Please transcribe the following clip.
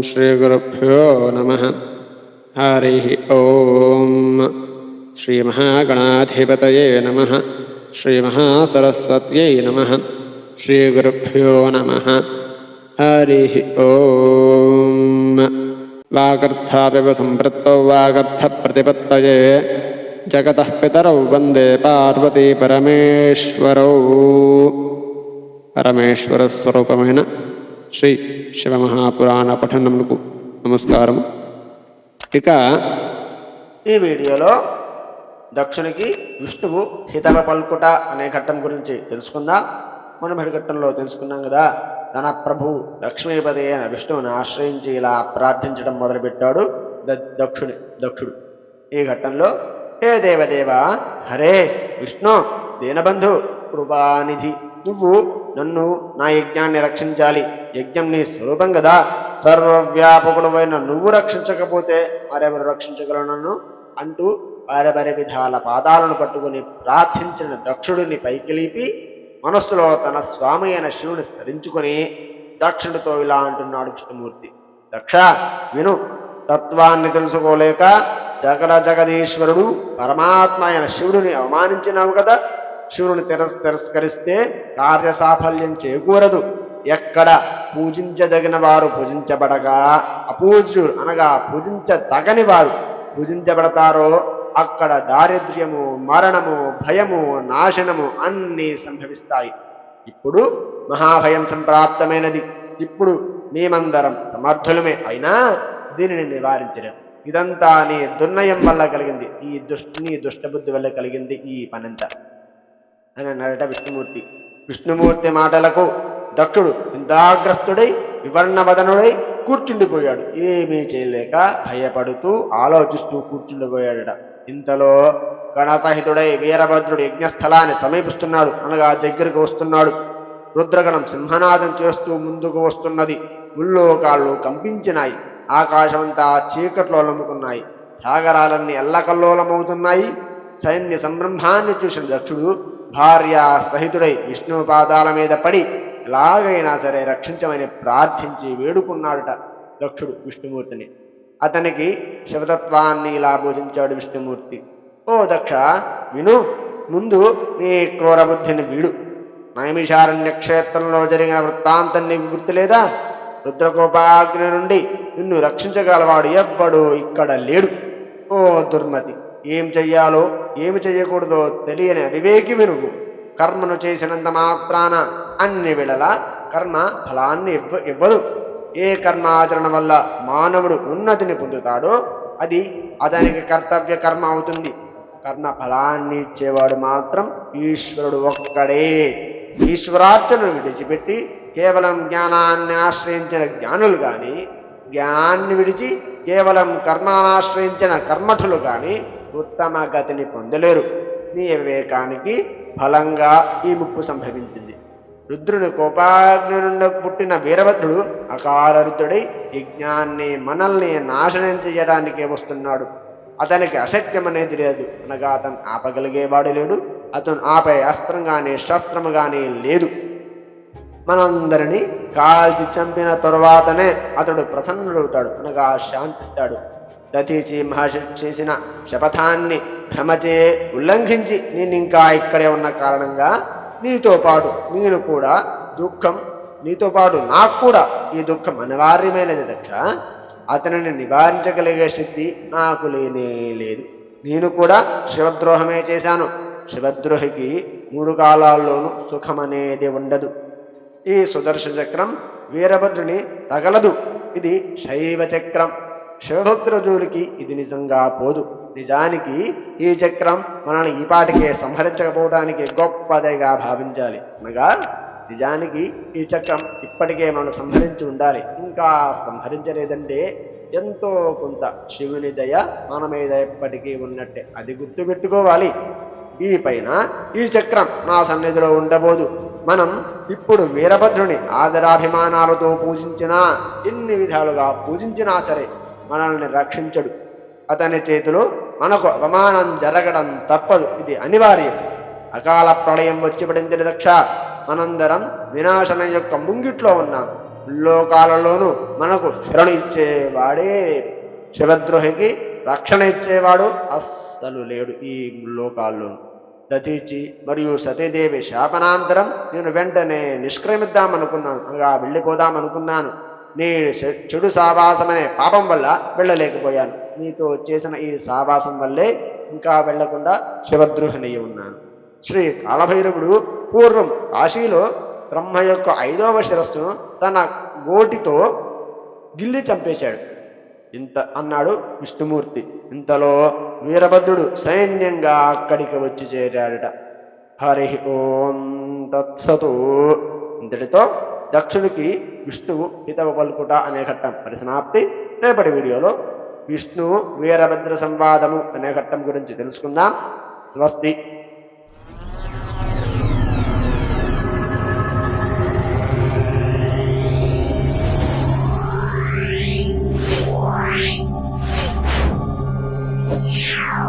श्रीगुरुभ्यो नमः। हरिः ॐ। श्रीमहागणाधिपतये नमः। श्रीमहासरस्वत्यै नमः। श्रीगुरुभ्यो नमः। हरिः ॐ। वागर्थापिव सम्पृक्तौ वागर्थप्रतिपत्तये जगतः पितरौ वन्दे पार्वती परमेश्वरौ। పరమేశ్వరస్వరూపమైన శ్రీ శివమహాపురాణ పఠనమునకు నమస్కారం. ఇక ఈ వీడియోలో దక్షునికి విష్ణువు హితవ పల్కుట అనే ఘట్టం గురించి తెలుసుకుందాం. మునుపటి ఘట్టంలో తెలుసుకున్నాం కదా, తన ప్రభు లక్ష్మీపతి అయిన విష్ణువుని ఆశ్రయించి ఇలా ప్రార్థించడం మొదలుపెట్టాడు దక్షుడు. ఈ ఘట్టంలో, హే దేవదేవ, హరే విష్ణు, దీనబంధు, కృపానిధి, నువ్వు నన్ను నా యజ్ఞాన్ని రక్షించాలి. యజ్ఞం నీ స్వరూపం కదా. సర్వవ్యాపకుడైన నువ్వు రక్షించకపోతే మరెవరు రక్షించగలరు నన్ను అంటూ వారి విధాల పాదాలను పట్టుకుని ప్రార్థించిన దక్షుడిని పైకి లేపి మనస్సులో తన స్వామి అయిన శివుని స్మరించుకొని దక్షుడితో ఇలా అంటున్నాడు విష్ణుమూర్తి. దక్ష విను, తత్వాన్ని తెలుసుకోలేక సకల జగదీశ్వరుడు పరమాత్మ అయిన శివుడిని అవమానించినావు కదా. శివుని తిరస్కరిస్తే కార్యసాఫల్యం చేకూరదు. ఎక్కడ పూజించదగిన వారు పూజించబడగా అపూజ్యుడు అనగా పూజించదగని వారు పూజించబడతారో అక్కడ దారిద్ర్యము, మరణము, భయము, నాశనము అన్నీ సంభవిస్తాయి. ఇప్పుడు మహాభయం సంప్రాప్తమైనది. ఇప్పుడు మేమందరం సమర్థులమే, అయినా దీనిని నివారించలేం. ఇదంతా నీ దుర్నయం వల్ల కలిగింది, నీ దుష్టబుద్ధి వల్ల కలిగింది ఈ పనంతా అని అన్నాడట విష్ణుమూర్తి. విష్ణుమూర్తి మాటలకు దక్షుడు చింతాగ్రస్తుడై వివర్ణవదనుడై కూర్చుండిపోయాడు. ఏమీ చేయలేక భయపడుతూ ఆలోచిస్తూ కూర్చుండిపోయాడట. ఇంతలో గణసహితుడై వీరభద్రుడు యజ్ఞస్థలాన్ని సమీపిస్తున్నాడు, అనగా దగ్గరికి వస్తున్నాడు. రుద్రగణం సింహనాదం చేస్తూ ముందుకు వస్తున్నది. ముల్లోకాళ్ళు కంపించినాయి. ఆకాశమంతా చీకట్లో అలుముకున్నాయి. సాగరాలన్నీ అల్లకల్లోలమవుతున్నాయి. సైన్య సంరంభాన్ని చూసిన దక్షుడు భార్య సహితుడై విష్ణు పాదాల మీద పడి ఎలాగైనా సరే రక్షించమని ప్రార్థించి వేడుకున్నాడట దక్షుడు విష్ణుమూర్తిని. అతనికి శివతత్వాన్ని ఇలా బోధించాడు విష్ణుమూర్తి. ఓ దక్ష విను, ముందు నీ క్రూరబుద్ధిని వీడు. నైమిషారణ్య క్షేత్రంలో జరిగిన వృత్తాంతం నీకు గుర్తులేదా? రుద్రకోపాగ్ని నుండి నిన్ను రక్షించగలవాడు ఎవ్వడు ఇక్కడ లేడు. ఓ దుర్మతి, ఏం చెయ్యాలో ఏమి చెయ్యకూడదో తెలియని అవివేకి నువ్వు. కర్మను చేసినంత మాత్రాన అన్ని వేళలా కర్మ ఫలాన్ని ఇవ్వదు. ఏ కర్మాచరణ వల్ల మానవుడు ఉన్నతిని పొందుతాడో అది అతనికి కర్తవ్య కర్మ అవుతుంది. కర్మ ఫలాన్ని ఇచ్చేవాడు మాత్రం ఈశ్వరుడు ఒక్కడే. ఈశ్వరార్చనను విడిచిపెట్టి కేవలం జ్ఞానాన్ని ఆశ్రయించిన జ్ఞానులు కానీ, జ్ఞానాన్ని విడిచి కేవలం కర్మానాశ్రయించిన కర్మఠులు కానీ ఉత్తమ గతిని పొందలేరు. నీ వివేకానికి ఫలంగా ఈ ముప్పు సంభవించింది. రుద్రుని కోపాగ్ని నుండి పుట్టిన వీరభద్రుడు అకాలరుతుడై యజ్ఞాన్ని మనల్ని నాశనం చేయడానికే వస్తున్నాడు. అతనికి అసత్యమనేది లేదు, అనగా అతను ఆపగలిగేవాడు లేడు. అతను ఆపే అస్త్రం కానీ శస్త్రము కానీ లేదు. మనందరినీ కాల్చి చంపిన తరువాతనే అతడు ప్రసన్నుడవుతాడు, అనగా శాంతిస్తాడు. దధీచి మహర్షి చేసిన శపథాన్ని భ్రమచే ఉల్లంఘించి నేనింకా ఇక్కడే ఉన్న కారణంగా నీతో పాటు నాకు కూడా ఈ దుఃఖం అనివార్యమైనది దక్ష. అతనిని నివారించగలిగే శక్తి నాకు లేనే లేదు. నేను కూడా శివద్రోహమే చేశాను. శివద్రోహికి 3 కాలాల్లోనూ సుఖమనేది ఉండదు. ఈ సుదర్శన చక్రం వీరభద్రుని తగలదు. ఇది శైవ చక్రం. శివభక్తుల జోలికి ఇది నిజంగా పోదు. నిజానికి ఈ చక్రం మనల్ని ఈపాటికే సంహరించకపోవడానికి గొప్పదిగా భావించాలి. అనగా నిజానికి ఈ చక్రం ఇప్పటికే మనం సంహరించి ఉండాలి. ఇంకా సంహరించలేదంటే ఎంతో కొంత శివుని దయ మన మీద ఎప్పటికీ ఉన్నట్టే, అది గుర్తుపెట్టుకోవాలి. ఈ పైన ఈ చక్రం నా సన్నిధిలో ఉండబోదు. మనం ఇప్పుడు వీరభద్రుని ఆదరాభిమానాలతో పూజించినా, ఎన్ని విధాలుగా పూజించినా సరే మనల్ని రక్షించడు. అతని చేతిలో మనకు అవమానం జరగడం తప్పదు, ఇది అనివార్యం. అకాల ప్రళయం వచ్చి పడింది దక్ష. మనందరం వినాశనం యొక్క ముంగిట్లో ఉన్నాం. లోకాలలోనూ మనకు శరణు ఇచ్చేవాడే లేడు. శివద్రోహికి రక్షణ ఇచ్చేవాడు అస్సలు లేడు ఈ లోకాల్లో. దధీచి మరియు సతీదేవి శాపనాంతరం నేను వెంటనే నిష్క్రమిద్దామనుకున్నాను, అనగా వెళ్ళిపోదామనుకున్నాను. నీ చెడు సావాసమనే పాపం వల్ల వెళ్ళలేకపోయాను. నీతో చేసిన ఈ సావాసం వల్లే ఇంకా వెళ్లకుండా శివద్రోహిణి ఉన్నాను. శ్రీ కాలభైరవుడు పూర్వం కాశీలో బ్రహ్మ యొక్క 5వ శిరస్సును తన గోటితో గిల్లి చంపేశాడు. ఇంత అన్నాడు విష్ణుమూర్తి. ఇంతలో వీరభద్రుడు సైన్యంగా అక్కడికి వచ్చి చేరాడట. హరి ఓం తత్సతు. ఇంతటితో దక్షుడికి విష్ణువు హితవు పలుకుట అనే ఘట్టం పరిసమాప్తి. రేపటి వీడియోలో విష్ణువు వీరభద్ర సంవాదము అనే ఘట్టం గురించి తెలుసుకుందాం. స్వస్తి. Yeah.